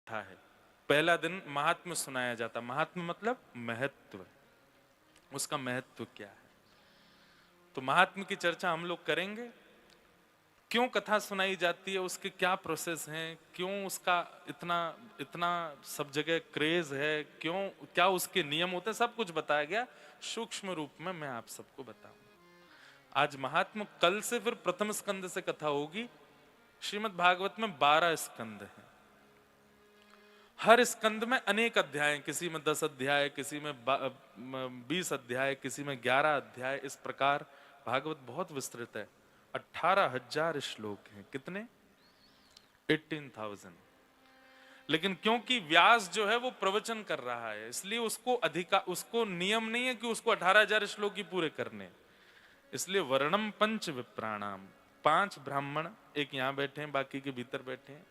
कथा है। पहला दिन महात्म्य सुनाया जाता। महात्म्य मतलब महत्व, उसका महत्व क्या है। तो महात्म्य की चर्चा हम लोग करेंगे। क्यों कथा सुनाई जाती है, उसके क्या प्रोसेस हैं, क्यों उसका इतना इतना सब जगह क्रेज है, क्यों, क्या उसके नियम होते हैं, सब कुछ बताया गया सूक्ष्म रूप में मैं आप सबको बताऊं। आज महात्मा, कल से फिर प्रथम स्कंद से कथा होगी। श्रीमद् भागवत में 12 स्कंद हैं। हर स्कंद में अनेक अध्याय, किसी में 10 अध्याय, किसी में 20 अध्याय, किसी में 11 अध्याय। इस प्रकार भागवत बहुत विस्तृत है। 18,000 श्लोक हैं। कितने? 18,000। लेकिन क्योंकि व्यास जो है वो प्रवचन कर रहा है, इसलिए उसको नियम नहीं है कि उसको 18,000 श्लोक ही पूरे करने। इसलिए वर्णम पंच विप्राणाम, 5 ब्राह्मण, एक यहां बैठे हैं, बाकी के भीतर बैठे हैं,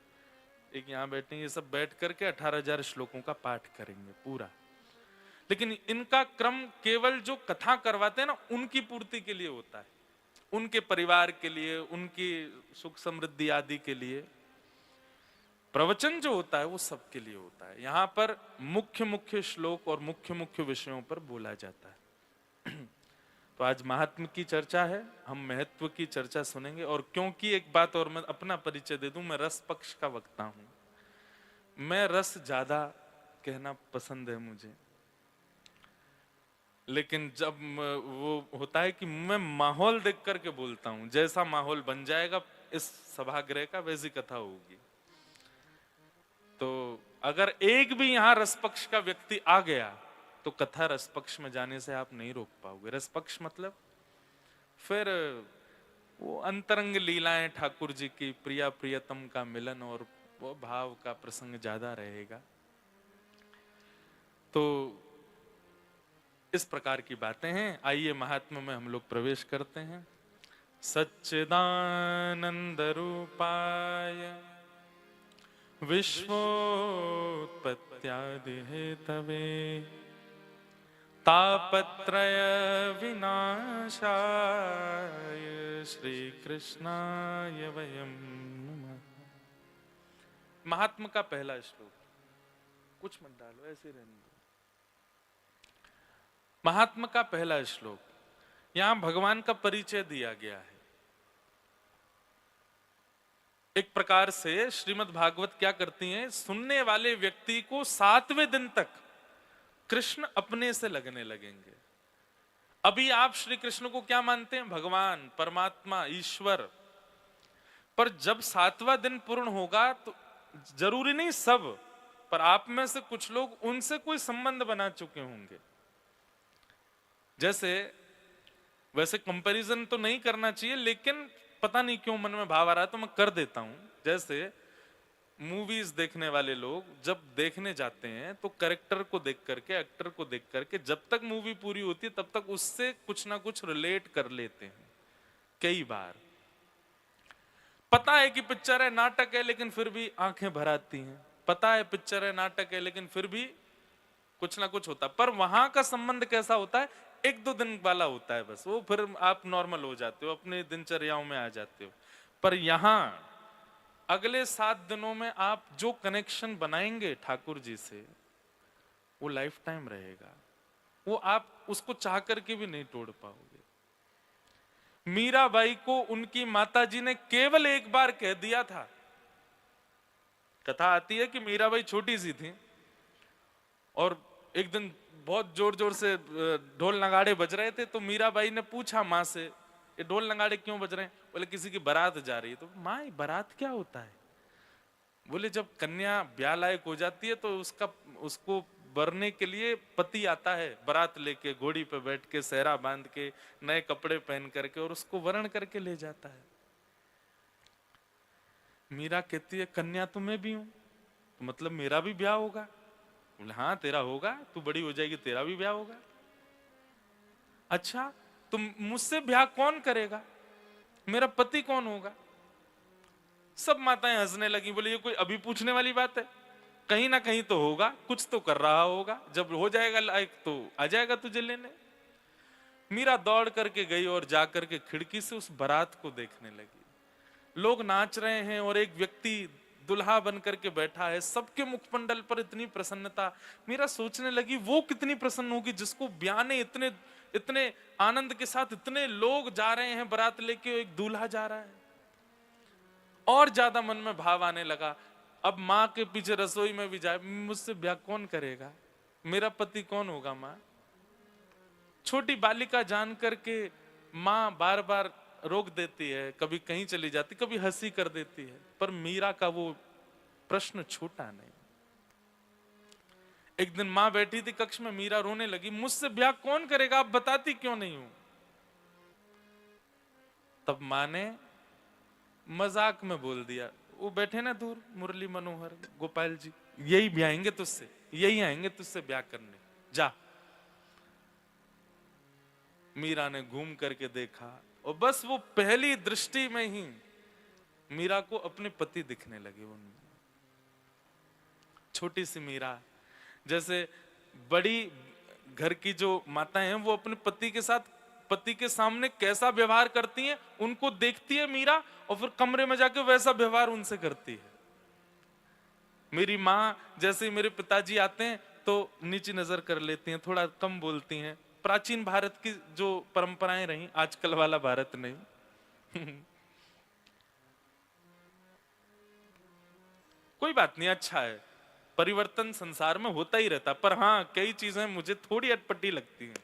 एक यहां बैठे हैं, ये सब बैठ करके 18,000 श्लोकों का पाठ करेंगे पूरा। लेकिन इनका क्रम केवल जो कथा करवाते हैं ना, उनकी पूर्ति के लिए होता है, उनके परिवार के लिए, उनकी सुख समृद्धि आदि के लिए। प्रवचन जो होता है वो सबके लिए होता है। यहां पर मुख्य मुख्य श्लोक और मुख्य मुख्य विषयों पर बोला जाता है। तो आज महात्म्य की चर्चा है, हम महत्व की चर्चा सुनेंगे। और क्योंकि एक बात और, मैं अपना परिचय दे दूं, मैं रस पक्ष का वक्ता हूं। मैं रस ज्यादा कहना पसंद है मुझे, लेकिन जब वो होता है कि मैं माहौल देख करके बोलता हूं, जैसा माहौल बन जाएगा इस सभागृह का वैसी कथा होगी। तो अगर एक भी यहां रसपक्ष का व्यक्ति आ गया तो कथा रसपक्ष में जाने से आप नहीं रोक पाओगे। रसपक्ष मतलब फिर वो अंतरंग लीलाएं ठाकुर जी की, प्रिया प्रियतम का मिलन और वो भाव का प्रसंग ज्यादा रहेगा। तो इस प्रकार की बातें हैं। आइए महात्म्य में हम लोग प्रवेश करते हैं। सच्चिदानंद रूपाय विश्वोत्पत्त्यादि हेतवे तापत्रय विनाशाय श्री कृष्णाय वयं नमः। महात्मा का पहला श्लोक, कुछ मत डालो, ऐसे रहने दो। महात्मा का पहला श्लोक, यहां भगवान का परिचय दिया गया है। एक प्रकार से श्रीमद् भागवत क्या करती हैं, सुनने वाले व्यक्ति को 7वें दिन तक कृष्ण अपने से लगने लगेंगे। अभी आप श्री कृष्ण को क्या मानते हैं? भगवान, परमात्मा, ईश्वर। पर जब 7वां दिन पूर्ण होगा तो जरूरी नहीं सब, पर आप में से कुछ लोग उनसे कोई संबंध बना चुके होंगे। जैसे, वैसे कंपैरिजन तो नहीं करना चाहिए, लेकिन पता नहीं क्यों मन में भाव आ रहा है तो मैं कर देता हूं। जैसे मूवीज देखने वाले लोग जब देखने जाते हैं तो कैरेक्टर को देख करके, एक्टर को देख करके, जब तक मूवी पूरी होती है तब तक उससे कुछ ना कुछ रिलेट कर लेते हैं। कई बार पता है कि पिक्चर है, नाटक है, लेकिन फिर भी आंखें भर आती हैं। पता है पिक्चर है, नाटक है, लेकिन फिर भी कुछ ना कुछ होता। पर वहां का संबंध कैसा होता है? 1-2 दिन वाला होता है बस, वो फिर आप नॉर्मल हो जाते हो, अपने दिनचर्याओं में आ जाते हो। पर यहां अगले 7 दिनों में आप जो कनेक्शन बनाएंगे ठाकुर जी से, वो लाइफ टाइम रहेगा। वो आप उसको चाह करके भी नहीं तोड़ पाओगे। मीराबाई को उनकी माताजी ने केवल एक बार कह दिया था। कथा आती है कि मीराबाई छोटी सी थी और एक दिन बहुत जोर जोर से ढोल नगाड़े बज रहे थे। तो मीराबाई ने पूछा माँ से, ये ढोल नगाड़े क्यों बज रहे हैं? बोले किसी की बारात जा रही है। तो माँ, ये बारात क्या होता है? बोले जब कन्या ब्याह लायक हो जाती है तो उसको वरने के लिए पति आता है बारात लेके, घोड़ी पे बैठ के, सेहरा बांध के, नए कपड़े पहन करके, और उसको वरण करके ले जाता है। मीरा कहती है कन्या तो मैं भी हूं, तो मतलब मेरा भी ब्याह होगा? बोले हाँ तेरा होगा, तू बड़ी हो जाएगी तेरा भी ब्याह होगा। अच्छा, तो मुझसे ब्याह कौन करेगा? मेरा पति कौन होगा? सब माताएं हंसने लगी। बोले ये कोई अभी पूछने वाली बात है? कहीं ना कहीं तो होगा, कुछ तो कर रहा होगा, जब हो जाएगा लायक तो आ जाएगा तुझे लेने। मीरा दौड़ करके गई और जाकर के खिड़की से उस बारात को देखने लगी। लोग नाच रहे हैं और एक व्यक्ति दुल्हा बन करके बैठा है, सबके मुखमंडल पर इतनी प्रसन्नता। मीरा सोचने लगी वो कितनी प्रसन्न होगी जिसको ब्याने इतने इतने आनंद के साथ इतने लोग जा रहे हैं, बारात लेके एक दूल्हा जा रहा है। और ज्यादा मन में भाव आने लगा, अब माँ के पीछे रसोई में भी जाए, मुझसे ब्याह कौन करेगा, मेरा पति कौन होगा माँ। छोटी बालिका जान करके माँ बार बार रोक देती है, कभी कहीं चली जाती, कभी हंसी कर देती है, पर मीरा का वो प्रश्न छूटा नहीं। एक दिन माँ बैठी थी कक्ष में, मीरा रोने लगी, मुझसे ब्याह कौन करेगा, आप बताती क्यों नहीं हूं। तब माँ ने मजाक में बोल दिया, वो बैठे ना दूर मुरली मनोहर गोपाल जी, यही ब्याहेंगे तुझसे, यही आएंगे तुझसे ब्याह करने, जा। मीरा ने घूम करके देखा और बस वो पहली दृष्टि में ही मीरा को अपने पति दिखने लगे। उनमें छोटी सी मीरा, जैसे बड़ी घर की जो माताएं हैं वो अपने पति के साथ, पति के सामने कैसा व्यवहार करती हैं उनको देखती है मीरा, और फिर कमरे में जाके वैसा व्यवहार उनसे करती है। मेरी माँ जैसे ही मेरे पिताजी आते हैं तो नीची नजर कर लेती हैं, थोड़ा कम बोलती हैं। प्राचीन भारत की जो परंपराएं रही, आजकल वाला भारत नहीं। कोई बात नहीं, अच्छा है, परिवर्तन संसार में होता ही रहता, पर हाँ कई चीजें मुझे थोड़ी अटपटी लगती हैं।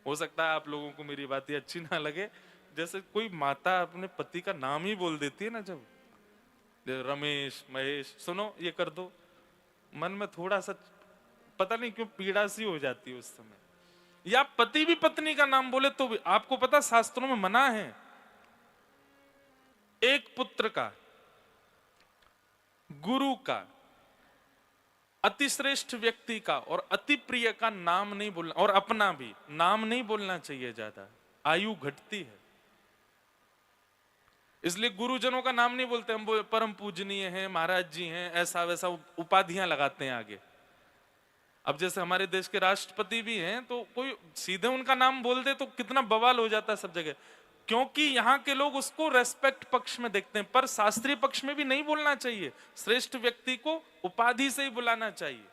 हो सकता है आप लोगों को मेरी बात ये अच्छी ना लगे, जैसे कोई माता अपने पति का नाम ही बोल देती है ना, जब रमेश महेश सुनो ये कर दो, मन में थोड़ा सा पता नहीं क्यों पीड़ा सी हो जाती है उस समय। या पति भी पत्नी का नाम बोले तो भी, आपको पता शास्त्रों में मना है, एक पुत्र का, गुरु का, अतिश्रेष्ठ व्यक्ति का और अति प्रिय का नाम नहीं बोलना, और अपना भी नाम नहीं बोलना चाहिए ज्यादा, आयु घटती है। इसलिए गुरुजनों का नाम नहीं बोलते हम, परम पूजनीय हैं, महाराज जी हैं, ऐसा वैसा उपाधियां लगाते हैं आगे। अब जैसे हमारे देश के राष्ट्रपति भी हैं, तो कोई सीधे उनका नाम बोल दे तो कितना बवाल हो जाता है सब जगह, क्योंकि यहाँ के लोग उसको रेस्पेक्ट पक्ष में देखते हैं। पर शास्त्रीय पक्ष में भी नहीं बोलना चाहिए, श्रेष्ठ व्यक्ति को उपाधि से ही बुलाना चाहिए,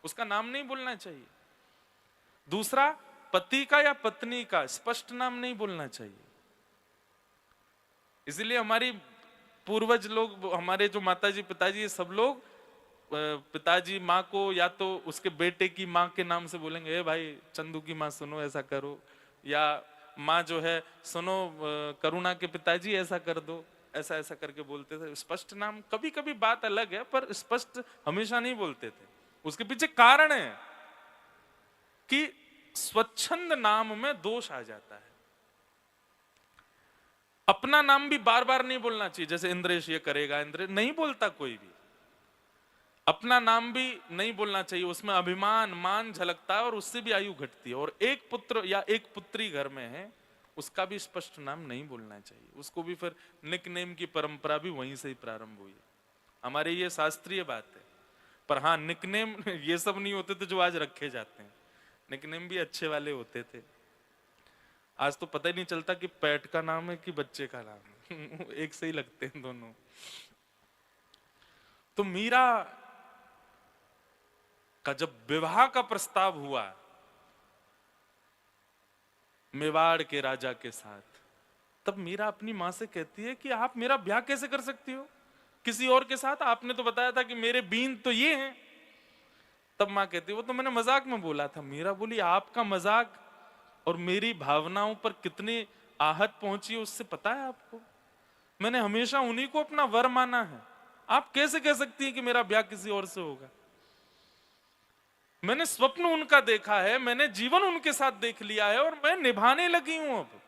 उसका नाम नहीं बोलना चाहिए। दूसरा, पति का या पत्नी का स्पष्ट नाम नहीं बोलना चाहिए। इसलिए हमारी पूर्वज लोग, हमारे जो माताजी पिताजी, सब लोग पिताजी माँ को या तो उसके बेटे की माँ के नाम से बोलेंगे, भाई चंदू की माँ सुनो ऐसा करो, या माँ जो है सुनो करुणा के पिताजी ऐसा कर दो, ऐसा ऐसा करके बोलते थे। स्पष्ट नाम कभी कभी बात अलग है, पर स्पष्ट हमेशा नहीं बोलते थे। उसके पीछे कारण है कि स्वच्छंद नाम में दोष आ जाता है। अपना नाम भी बार बार नहीं बोलना चाहिए, जैसे इंद्रेश ये करेगा, इंद्रेश नहीं बोलता कोई भी, अपना नाम भी नहीं बोलना चाहिए, उसमें अभिमान मान झलकता है और उससे भी आयु घटती है। और एक पुत्र या एक पुत्री घर में है, उसका भी स्पष्ट नाम नहीं बोलना चाहिए, उसको भी फिर निकनेम की परंपरा भी वहीं से ही प्रारंभ हुई है। हमारे ये शास्त्रीय बात है। पर हाँ, निकनेम ये सब नहीं होते थे जो आज रखे जाते हैं, निकनेम भी अच्छे वाले होते थे। आज तो पता ही नहीं चलता कि पेट का नाम है कि बच्चे का नाम है। एक से ही लगते हैं दोनों। तो मीरा का जब विवाह का प्रस्ताव हुआ मेवाड़ के राजा के साथ, तब मीरा अपनी मां से कहती है कि आप मेरा ब्याह कैसे कर सकती हो किसी और के साथ, आपने तो बताया था कि मेरे बीन तो ये हैं। तब मां कहती है वो तो मैंने मजाक में बोला था। मीरा बोली आपका मजाक और मेरी भावनाओं पर कितनी आहत पहुंची उससे पता है आपको? मैंने हमेशा उन्हीं को अपना वर माना है, आप कैसे कह सकती हैं कि मेरा ब्याह किसी और से होगा? मैंने स्वप्न उनका देखा है, मैंने जीवन उनके साथ देख लिया है और मैं निभाने लगी हूं। अब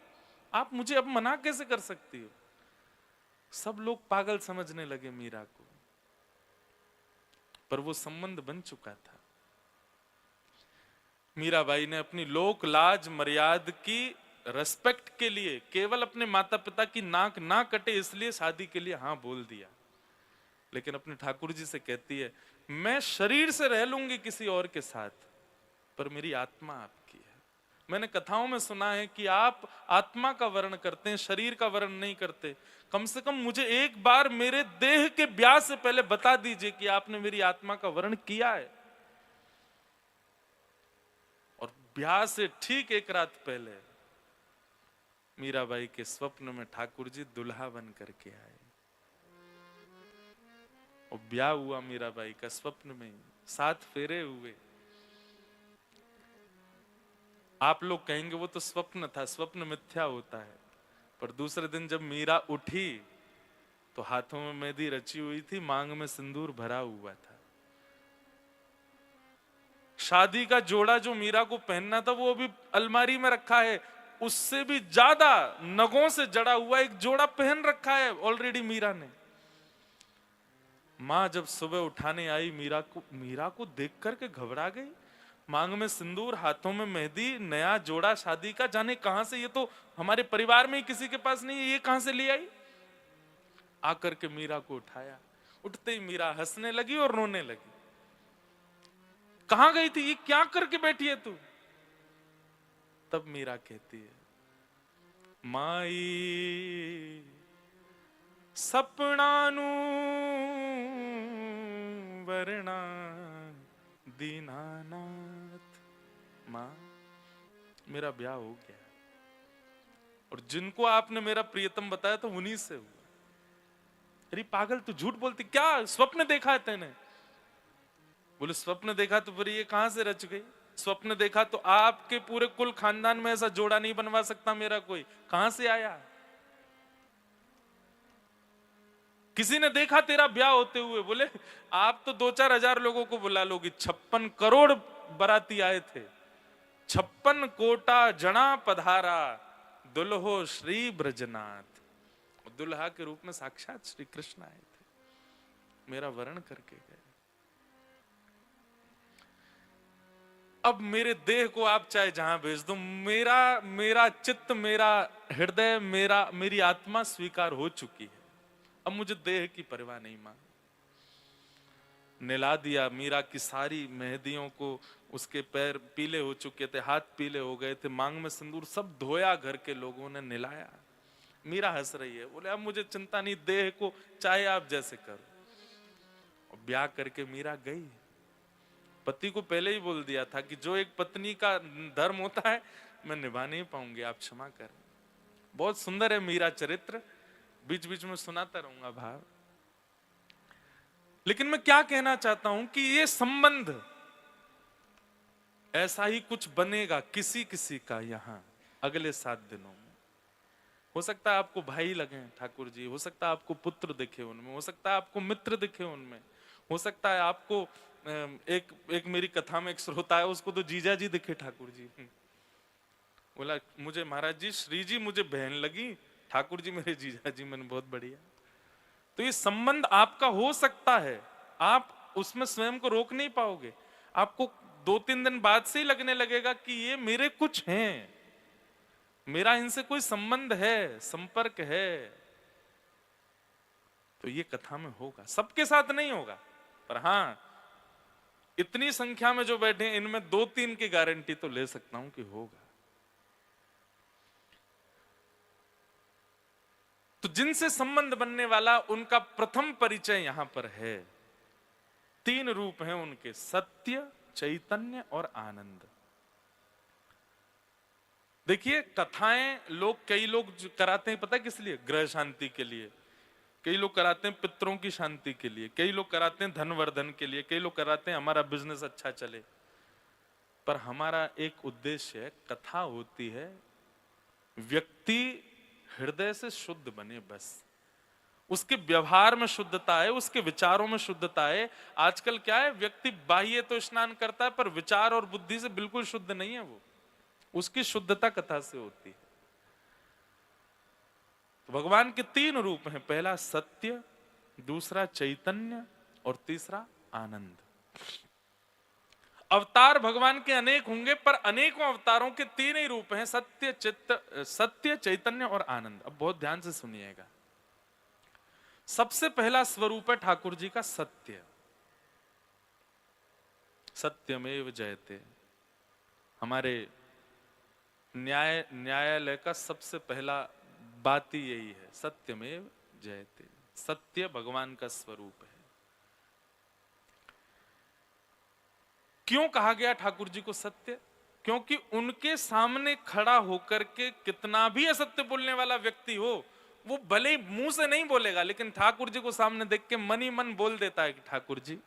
आप मुझे अब मना कैसे कर सकती हो? सब लोग पागल समझने लगे मीरा को, पर वो संबंध बन चुका था। मीराबाई ने अपनी लोक लाज मर्याद की रेस्पेक्ट के लिए, केवल अपने माता पिता की नाक ना कटे इसलिए शादी के लिए हाँ बोल दिया। लेकिन अपने ठाकुर जी से कहती है मैं शरीर से रह लूंगी किसी और के साथ, पर मेरी आत्मा आपकी है, मैंने कथाओं में सुना है कि आप आत्मा का वर्ण करते हैं, शरीर का वर्ण नहीं करते। कम से कम मुझे एक बार मेरे देह के ब्याह से पहले बता दीजिए कि आपने मेरी आत्मा का वर्ण किया है। और ब्याह से ठीक एक रात पहले मीराबाई के स्वप्न में ठाकुर जी दुल्हा बन करके आए और ब्याह हुआ मीराबाई का स्वप्न में, 7 फेरे हुए। आप लोग कहेंगे वो तो स्वप्न था, स्वप्न मिथ्या होता है। पर दूसरे दिन जब मीरा उठी तो हाथों में मेहंदी रची हुई थी, मांग में सिंदूर भरा हुआ था। शादी का जोड़ा जो मीरा को पहनना था वो अभी अलमारी में रखा है, उससे भी ज्यादा नगों से जड़ा हुआ एक जोड़ा पहन रखा है ऑलरेडी मीरा ने। मां जब सुबह उठाने आई मीरा को देख करके घबरा गई। मांग में सिंदूर, हाथों में मेहंदी, नया जोड़ा शादी का, जाने कहां से, ये तो हमारे परिवार में ही किसी के पास नहीं है, ये कहां से ले आई। आकर के मीरा को उठाया। उठते ही मीरा हंसने लगी और रोने लगी। कहां गई थी, ये क्या करके बैठी है तू। तब मीरा कहती है, माई सपना नू वरना दीनानाथ। मां मेरा ब्याह हो गया और जिनको आपने मेरा प्रियतम बताया तो उन्हीं से हुआ। अरे पागल, तू झूठ बोलती, क्या स्वप्न देखा है तेने। बोले स्वप्न देखा तो फिर ये कहां से रच गई। स्वप्न देखा तो आपके पूरे कुल खानदान में ऐसा जोड़ा नहीं बनवा सकता मेरा कोई, कहां से आया। किसी ने देखा तेरा ब्याह होते हुए। बोले आप तो 2-4 हजार लोगों को बुला लोगी, 56 करोड़ बराती आए थे। 56 कोटा जना पधारा, दुल्हो श्री ब्रजनाथ। दुल्हा के रूप में साक्षात श्री कृष्ण आए थे, मेरा वर्ण करके गए। अब मेरे देह को आप चाहे जहां भेज दो, मेरा चित्त, मेरा हृदय, मेरी आत्मा स्वीकार हो चुकी है। अब मुझे देह की परवाह नहीं। मां निला दिया मीरा की सारी मेहंदियों को, उसके पैर पीले हो चुके थे, हाथ पीले हो गए थे, मांग में सिंदूर सब धोया, घर के लोगों ने निलाया। मीरा हंस रही है। बोले अब मुझे चिंता नहीं, देह को चाहे आप जैसे करो। और ब्याह करके मीरा गई। पति को पहले ही बोल दिया था कि जो एक पत्नी का धर्म होता है मैं निभा नहीं पाऊंगी, आप क्षमा कर। बहुत सुंदर है मीरा चरित्र, बीच बीच में सुनाता रहूंगा भाव। लेकिन मैं क्या कहना चाहता हूं कि ये संबंध ऐसा ही कुछ बनेगा किसी किसी का यहां अगले 7 दिनों में। हो सकता है आपको भाई लगे ठाकुर जी, हो सकता है आपको पुत्र दिखे उनमें, हो सकता है आपको मित्र दिखे उनमें, हो सकता है आपको एक मेरी कथा में एक श्रोता है, उसको तो जीजा जी दिखे ठाकुर जी। बोला मुझे महाराज जी, श्री जी मुझे बहन लगी, ठाकुर जी मेरे जीजा जी। मैंने बहुत बढ़िया। तो ये संबंध आपका हो सकता है, आप उसमें स्वयं को रोक नहीं पाओगे। आपको 2-3 दिन बाद से ही लगने लगेगा कि ये मेरे कुछ हैं, मेरा इनसे कोई संबंध है, संपर्क है। तो ये कथा में होगा, सबके साथ नहीं होगा, पर हां इतनी संख्या में जो बैठे हैं इनमें 2-3 की गारंटी तो ले सकता हूं कि होगा। तो जिनसे संबंध बनने वाला उनका प्रथम परिचय यहां पर है। 3 रूप हैं उनके, सत्य, चैतन्य और आनंद। देखिए कथाएं कई लोग कराते हैं, पता है किस लिए, ग्रह शांति के लिए। कई लोग कराते हैं पितरों की शांति के लिए, कई लोग कराते हैं धनवर्धन के लिए, कई लोग कराते हैं हमारा बिजनेस अच्छा चले। पर हमारा एक उद्देश्य है, कथा होती है व्यक्ति हृदय से शुद्ध बने, बस उसके व्यवहार में शुद्धता है, उसके विचारों में शुद्धता है। आजकल क्या है, व्यक्ति बाह्य तो स्नान करता है पर विचार और बुद्धि से बिल्कुल शुद्ध नहीं है वो, उसकी शुद्धता कथा से होती है। तो भगवान के 3 रूप हैं, पहला सत्य, दूसरा चैतन्य और तीसरा आनंद। अवतार भगवान के अनेक होंगे पर अनेकों अवतारों के 3 ही रूप हैं, सत्य, चैतन्य और आनंद। अब बहुत ध्यान से सुनिएगा। सबसे पहला स्वरूप है ठाकुर जी का सत्य। सत्यमेव जयते। हमारे न्यायालय का सबसे पहला बात ही यही है, सत्यमेव जयते। सत्य भगवान का स्वरूप है। क्यों कहा गया ठाकुर जी को सत्य? क्योंकि उनके सामने खड़ा होकर के कितना भी असत्य बोलने वाला व्यक्ति हो, वो भले ही मुंह से नहीं बोलेगा, लेकिन ठाकुर जी को सामने देख के मन ही मन बोल देता है कि ठाकुर जी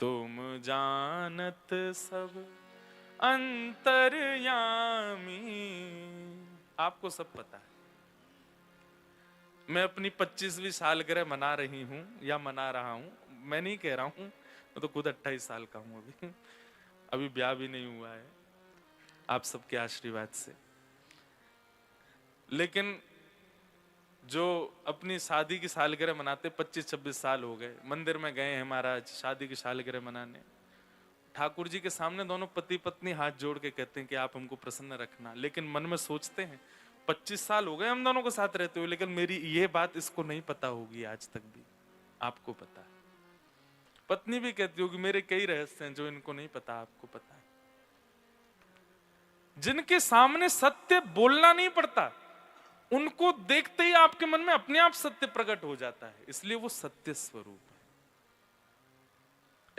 तुम जानत सब अंतर्यामी, आपको सब पता है। मैं अपनी 25वीं सालगिरह मना रही हूं या मना रहा हूं, मैं नहीं कह रहा हूं, मैं तो खुद 28 साल का हूं, अभी ब्याह भी नहीं हुआ है, आप सबके आशीर्वाद से। लेकिन जो अपनी शादी की सालगिरह मनाते, 25-26 साल हो गए, मंदिर में गए हैं महाराज शादी की सालगिरह मनाने, ठाकुर जी के सामने दोनों पति पत्नी हाथ जोड़ के कहते हैं कि आप हमको प्रसन्न रखना, लेकिन मन में सोचते हैं 25 साल हो गए हम दोनों को साथ रहते हुए, लेकिन मेरी ये बात इसको नहीं पता होगी आज तक भी, आपको पता है। पत्नी भी कहती होगी मेरे कई रहस्य हैं जो इनको नहीं पता, आपको पता है। जिनके सामने सत्य बोलना नहीं पड़ता, उनको देखते ही आपके मन में अपने आप सत्य प्रकट हो जाता है, इसलिए वो सत्य स्वरूप है।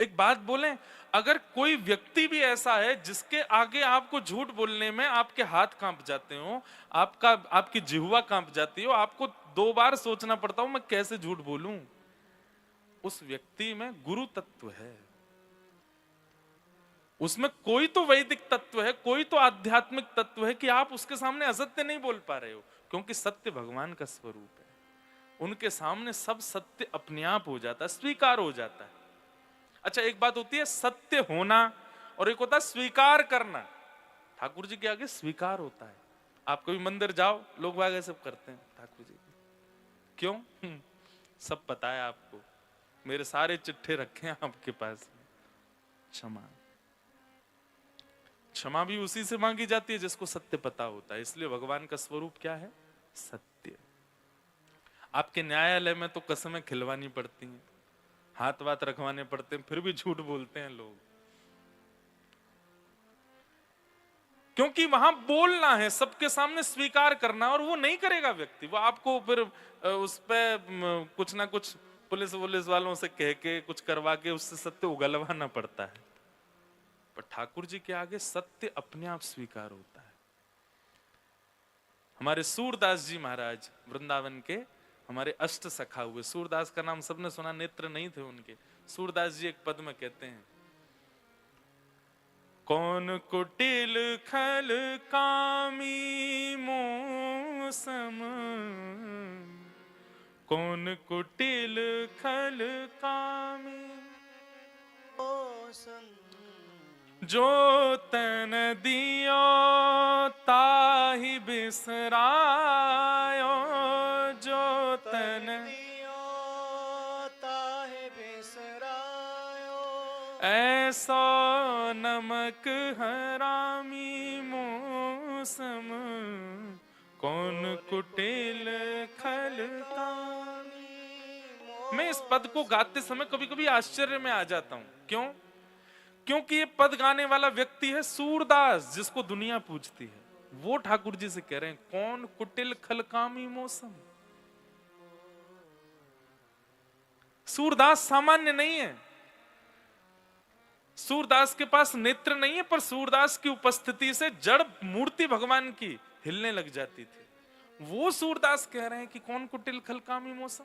एक बात बोलें, अगर कोई व्यक्ति भी ऐसा है जिसके आगे आपको झूठ बोलने में आपके हाथ कांप जाते हो, आपकी जिह्वा कांप जाती हो, आपको 2 बार सोचना पड़ता हो मैं कैसे झूठ बोलूं, उस व्यक्ति में गुरु तत्व है, उसमें कोई तो वैदिक तत्व है, कोई तो आध्यात्मिक तत्व है कि आप उसके सामने असत्य नहीं बोल पा रहे हो, क्योंकि सत्य भगवान का स्वरूप है। उनके सामने सब सत्य अपने आप हो जाता है, स्वीकार हो जाता है। अच्छा, एक बात होती है सत्य होना और एक होता है स्वीकार करना। ठाकुर जी के आगे स्वीकार होता है। आप कभी मंदिर जाओ, लोग वाग सब करते हैं ठाकुर जी, क्यों? सब पता है आपको, मेरे सारे चिट्ठे रखे हैं आपके पास। क्षमा, क्षमा भी उसी से मांगी जाती है जिसको सत्य पता होता है। इसलिए भगवान का स्वरूप क्या है? सत्य। आपके न्यायालय में तो कसमें खिलवानी पड़ती हैं, हाथ वाथ रखवाने पड़ते हैं, फिर भी झूठ बोलते हैं लोग, क्योंकि वहां बोलना है, सबके सामने स्वीकार करना, और वो नहीं करेगा व्यक्ति। वो आपको फिर उस पर कुछ ना कुछ पुलिस वालों से कह के कुछ करवा के उससे सत्य उगलवाना पड़ता है। पर ठाकुर जी के आगे सत्य अपने आप स्वीकार होता है। हमारे सूरदास जी महाराज वृंदावन के हमारे अष्ट सखा हुए, सूरदास का नाम सबने सुना, नेत्र नहीं थे उनके। सूरदास जी एक पद में कहते हैं, कौन कुटिल खल कामी मोसम, कौन कुटिल खल कामी मोसम, जो तन दियो ताहि बिसरायो, जो तन दियो ताहि बिसरायो, ऐसो नमक हरामी मौसम, कौन कुटिल खल कामी। मैं इस पद को गाते समय कभी कभी आश्चर्य में आ जाता हूं। क्यों? क्योंकि ये पद गाने वाला व्यक्ति है सूरदास, जिसको दुनिया पूजती है। वो ठाकुर जी से कह रहे हैं कौन कुटिल खलकामी मौसम। सूरदास सामान्य नहीं है, सूरदास के पास नेत्र नहीं है, पर सूरदास की उपस्थिति से जड़ मूर्ति भगवान की हिलने लग जाती थी। वो सूरदास कह रहे हैं कि कौन कुटिल खलकामी मौसम।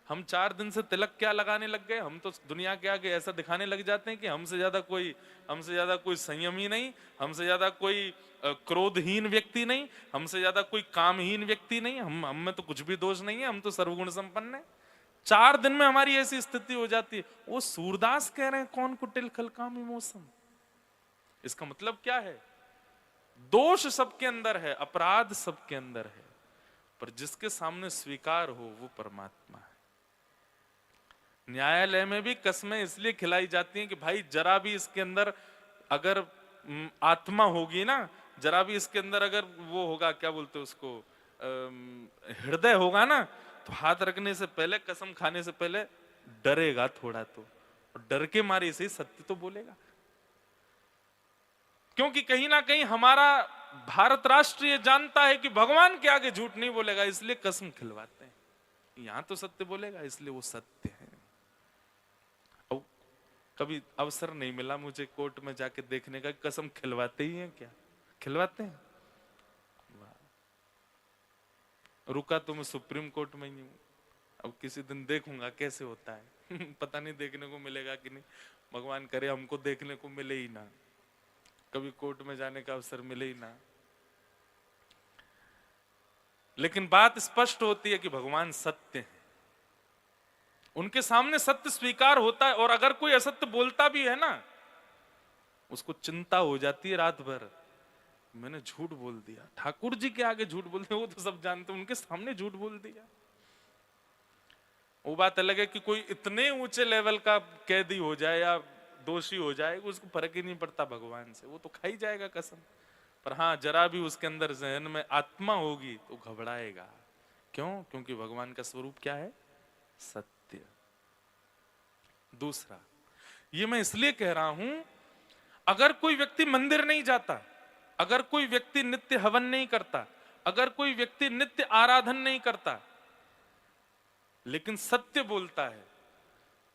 हम 4 दिन से तिलक क्या लगाने लग गए, हम तो दुनिया के आगे ऐसा दिखाने लग जाते हैं कि हमसे ज्यादा कोई संयमी नहीं, हमसे ज्यादा कोई क्रोधहीन व्यक्ति नहीं, हमसे ज्यादा कोई कामहीन व्यक्ति नहीं, हम में तो कुछ भी दोष नहीं है, हम तो सर्वगुण संपन्न है। 4 दिन में हमारी ऐसी स्थिति हो जाती है। वो सूरदास कह रहे हैं कौन कुटिल खलकामी मौसम। इसका मतलब क्या है? दोष सबके अंदर है, अपराध सबके अंदर है, पर जिसके सामने स्वीकार हो वो परमात्मा है। न्यायालय में भी कस्में इसलिए खिलाई जाती हैं कि भाई जरा भी इसके अंदर अगर आत्मा होगी ना, जरा भी इसके अंदर अगर वो होगा, क्या बोलते हैं उसको, हृदय होगा ना, तो हाथ रखने से पहले, कसम खाने से पहले डरेगा थोड़ा तो, और डर के मारे से सत्य तो बोलेगा। क्योंकि कहीं ना कहीं हमारा भारत राष्ट्र ये जानता है कि भगवान के आगे झूठ नहीं बोलेगा, इसलिए कसम खिलवाते हैं। यहां तो सत्य बोलेगा, इसलिए वो सत्य है। अब कभी अवसर नहीं मिला मुझे कोर्ट में जाके देखने का, कसम खिलवाते ही हैं क्या? खिलवाते हैं। रुका तो मैं सुप्रीम कोर्ट में ही हूं, अब किसी दिन देखूंगा कैसे होता है। पता नहीं देखने को मिलेगा कि नहीं, भगवान करे हमको देखने को मिले ही ना, कभी कोर्ट में जाने का अवसर मिले ही ना। लेकिन बात स्पष्ट होती है कि भगवान सत्य है, उनके सामने सत्य स्वीकार होता है। और अगर कोई असत्य बोलता भी है ना, उसको चिंता हो जाती है रात भर, मैंने झूठ बोल दिया। ठाकुर जी के आगे झूठ बोलते, वो तो सब जानते, उनके सामने झूठ बोल दिया। वो बात अलग है कि कोई इतने ऊंचे लेवल का कैदी हो जाए या दोषी हो जाए, उसको फर्क ही नहीं पड़ता भगवान से, वो तो खा ही जाएगा कसम। पर हाँ, जरा भी उसके अंदर जहन में आत्मा होगी तो घबराएगा। क्यों? क्योंकि भगवान का स्वरूप क्या है? सत्य। दूसरा, ये मैं इसलिए कह रहा हूं, अगर कोई व्यक्ति मंदिर नहीं जाता, अगर कोई व्यक्ति नित्य हवन नहीं करता, अगर कोई व्यक्ति नित्य आराधन नहीं करता, लेकिन सत्य बोलता है,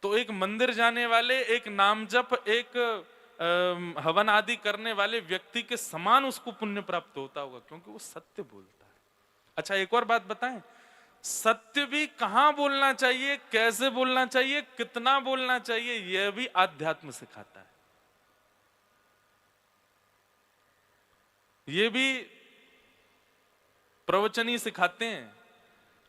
तो एक मंदिर जाने वाले, एक नाम जप, एक हवन आदि करने वाले व्यक्ति के समान उसको पुण्य प्राप्त होता होगा, क्योंकि वो सत्य बोलता है। अच्छा, एक और बात बताएं, सत्य भी कहां बोलना चाहिए, कैसे बोलना चाहिए, कितना बोलना चाहिए, यह भी आध्यात्म सिखाता है। यह भी प्रवचन ही सिखाते हैं।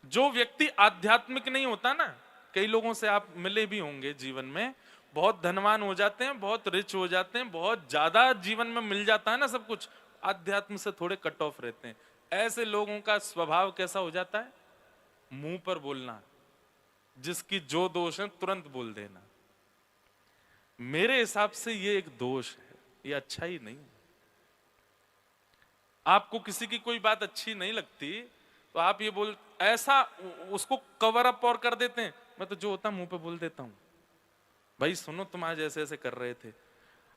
जो व्यक्ति आध्यात्मिक नहीं होता ना, कई लोगों से आप मिले भी होंगे जीवन में, बहुत धनवान हो जाते हैं, बहुत रिच हो जाते हैं, बहुत ज्यादा जीवन में मिल जाता है ना सब कुछ, आध्यात्म से थोड़े कट ऑफ रहते हैं। ऐसे लोगों का स्वभाव कैसा हो जाता है? मुंह पर बोलना, जिसकी जो दोष है तुरंत बोल देना। मेरे हिसाब से ये एक दोष है, ये अच्छा ही नहीं। आपको किसी की कोई बात अच्छी नहीं लगती तो आप ये बोल, ऐसा उसको कवर अप और कर देते हैं, मैं तो जो होता मुंह पे बोल देता हूं, भाई सुनो तुम आज ऐसे ऐसे कर रहे थे।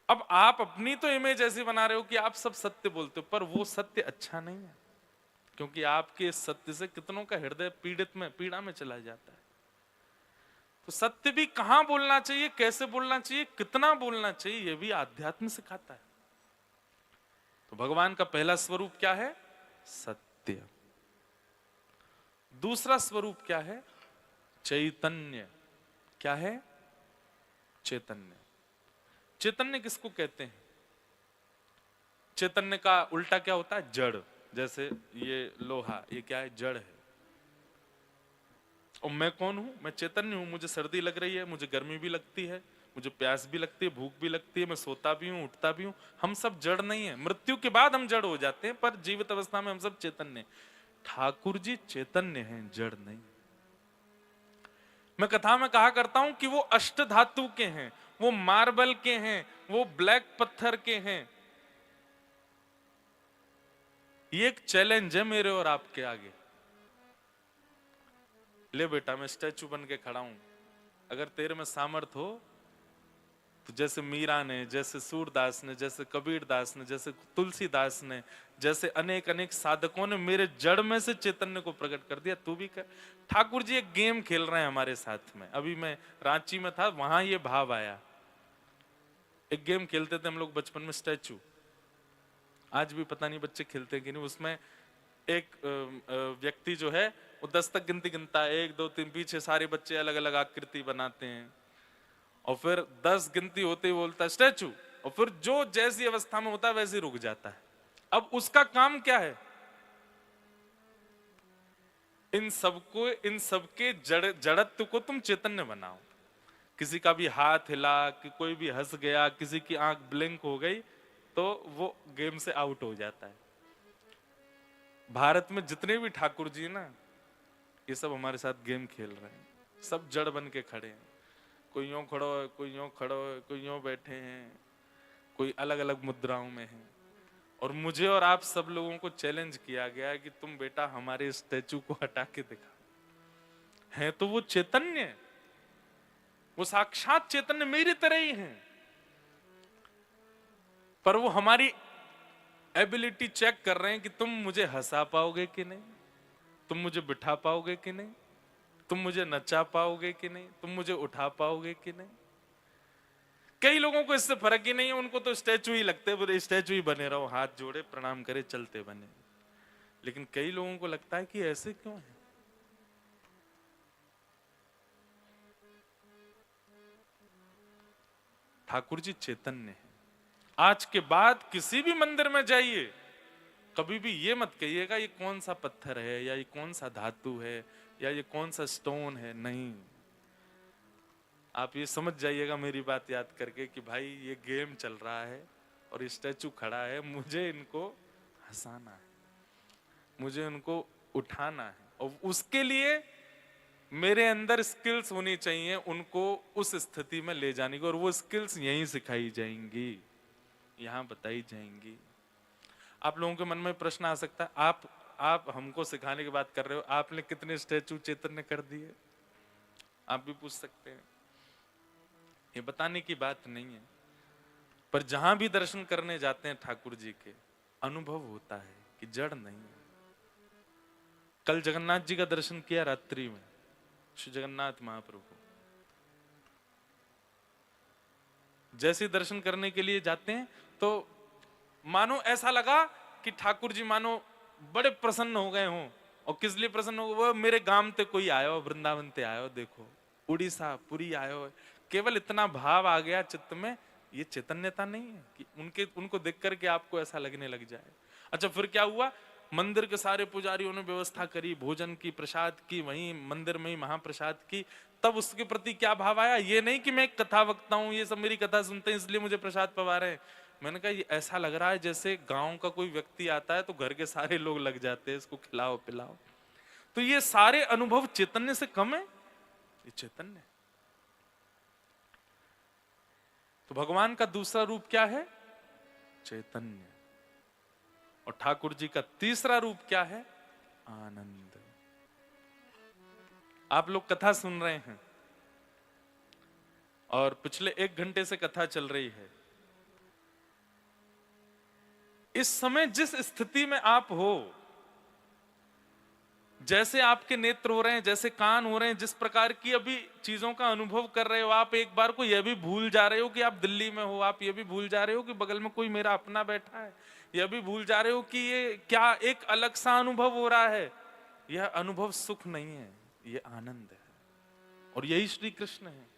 अब आप अपनी तो इमेज ऐसी बना रहे हो कि आप सब सत्य बोलते हो, पर वो सत्य अच्छा नहीं है, क्योंकि आपके सत्य से कितनों का हृदय पीड़ा में चला जाता है। तो सत्य भी कहां बोलना चाहिए, कैसे बोलना चाहिए, कितना बोलना चाहिए, यह भी आध्यात्म सिखाता है। तो भगवान का पहला स्वरूप क्या है? सत्य। दूसरा स्वरूप क्या है? चैतन्य। क्या है? चैतन्य। चैतन्य किसको कहते हैं? चैतन्य का उल्टा क्या होता है? जड़। जैसे ये लोहा, ये क्या है? जड़ है। और मैं कौन हूं? मैं चैतन्य हूं। मुझे सर्दी लग रही है, मुझे गर्मी भी लगती है, मुझे प्यास भी लगती है, भूख भी लगती है, मैं सोता भी हूं, उठता भी हूं। हम सब जड़ नहीं है, मृत्यु के बाद हम जड़ हो जाते हैं, पर जीवित अवस्था में हम सब चैतन्य। ठाकुर जी चैतन्य हैं, जड़ नहीं। मैं कथा में कहा करता हूं कि वो अष्ट धातु के हैं, वो मार्बल के हैं, वो ब्लैक पत्थर के हैं। ये एक चैलेंज है मेरे और आपके आगे। ले बेटा, मैं स्टैचू बन के खड़ा हूं, अगर तेरे में सामर्थ हो तो जैसे मीरा ने, जैसे सूरदास ने, जैसे कबीर दास ने, जैसे तुलसीदास ने, जैसे अनेक अनेक साधकों ने मेरे जड़ में से चैतन्य को प्रकट कर दिया, तू भी कर। ठाकुर जी एक गेम खेल रहे हैं हमारे साथ में। अभी मैं रांची में था, वहां ये भाव आया। एक गेम खेलते थे हम लोग बचपन में, स्टैचू। आज भी पता नहीं बच्चे खेलते हैं कि नहीं। उसमें एक व्यक्ति जो है वो 10 तक गिनती गिनता है, 1 2 3, पीछे सारे बच्चे अलग अलग आकृति बनाते हैं, और फिर 10 गिनती होते ही बोलता है स्टैचू, और फिर जो जैसी अवस्था में होता है वैसे रुक जाता है। अब उसका काम क्या है? इन सबके जड़त्व को तुम चैतन्य बनाओ। किसी का भी हाथ हिला, कि कोई भी हंस गया, किसी की आंख ब्लिंक हो गई, तो वो गेम से आउट हो जाता है। भारत में जितने भी ठाकुर जी ना, ये सब हमारे साथ गेम खेल रहे हैं, सब जड़ बन के खड़े हैं। कोई यूं खड़ो है, कोई यूं खड़ो है, कोई यूं बैठे हैं, कोई अलग अलग मुद्राओं में है। और मुझे और आप सब लोगों को चैलेंज किया गया है कि तुम बेटा हमारे स्टैचू को हटा के दिखाओ। है तो वो चैतन्य, वो साक्षात चैतन्य मेरी तरह ही है, पर वो हमारी एबिलिटी चेक कर रहे हैं कि तुम मुझे हंसा पाओगे कि नहीं, तुम मुझे बिठा पाओगे कि नहीं, तुम मुझे नचा पाओगे कि नहीं, तुम मुझे उठा पाओगे कि नहीं। कई लोगों को इससे फर्क ही नहीं है, उनको तो स्टैचू ही लगते हैं, स्टैचू ही बने रहो, हाथ जोड़े प्रणाम करे चलते बने। लेकिन कई लोगों को लगता है कि ऐसे क्यों है। ठाकुर जी चैतन्य है। आज के बाद किसी भी मंदिर में जाइए, कभी भी ये मत कहिएगा ये कौन सा पत्थर है, या ये कौन सा धातु है, या ये कौन सा स्टोन है। नहीं, आप ये समझ जाइएगा मेरी बात याद करके कि भाई ये गेम चल रहा है और स्टैचू खड़ा है, मुझे इनको हंसाना है, मुझे उनको उठाना है, और उसके लिए मेरे अंदर स्किल्स होनी चाहिए उनको उस स्थिति में ले जाने की, और वो स्किल्स यहीं सिखाई जाएंगी, यहां बताई जाएंगी। आप लोगों के मन में प्रश्न आ सकता है, आप हमको सिखाने की बात कर रहे हो, आपने कितने स्टैचू चैतन्य कर दिए, आप भी पूछ सकते हैं। ये बताने की बात नहीं है, पर जहां भी दर्शन करने जाते हैं ठाकुर जी के, अनुभव होता है कि जड़ नहीं है। कल जगन्नाथ जी का दर्शन किया रात्रि में, श्री जगन्नाथ महाप्रभु। जैसे दर्शन करने के लिए जाते हैं तो मानो ऐसा लगा कि ठाकुर जी मानो बड़े प्रसन्न हो गए हों। और किस लिए प्रसन्न हो गए, वो मेरे गांव ते कोई आयो, वृंदावन ते आयो, देखो उड़ीसा पुरी आयो, केवल इतना भाव आ गया चित्त में। ये चैतन्यता नहीं है कि उनको देख करके आपको ऐसा लगने लग जाए। अच्छा, फिर क्या हुआ, मंदिर के सारे पुजारियों ने व्यवस्था करी, भोजन की, प्रसाद की, वहीं मंदिर में ही महाप्रसाद की। तब उसके प्रति क्या भाव आया, ये नहीं कि मैं एक कथा वक्ता हूं, ये सब मेरी कथा सुनते हैं इसलिए मुझे प्रसाद पवा रहे हैं। मैंने कहा ये ऐसा लग रहा है जैसे गांव का कोई व्यक्ति आता है तो घर के सारे लोग लग जाते हैं इसको खिलाओ पिलाओ। तो ये सारे अनुभव चैतन्य से कम है, ये चैतन्य है। तो भगवान का दूसरा रूप क्या है, चैतन्य। और ठाकुर जी का तीसरा रूप क्या है, आनंद। आप लोग कथा सुन रहे हैं और पिछले 1 घंटे से कथा चल रही है। इस समय जिस स्थिति में आप हो, जैसे आपके नेत्र हो रहे हैं, जैसे कान हो रहे हैं, जिस प्रकार की अभी चीजों का अनुभव कर रहे हो, आप एक बार को यह भी भूल जा रहे हो कि आप दिल्ली में हो, आप यह भी भूल जा रहे हो कि बगल में कोई मेरा अपना बैठा है, यह भी भूल जा रहे हो कि ये क्या एक अलग सा अनुभव हो रहा है। यह अनुभव सुख नहीं है, यह आनंद है, और यही श्री कृष्ण है।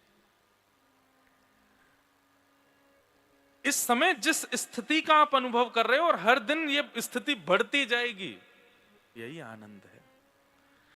इस समय जिस स्थिति का आप अनुभव कर रहे हो और हर दिन ये स्थिति बढ़ती जाएगी, यही आनंद है।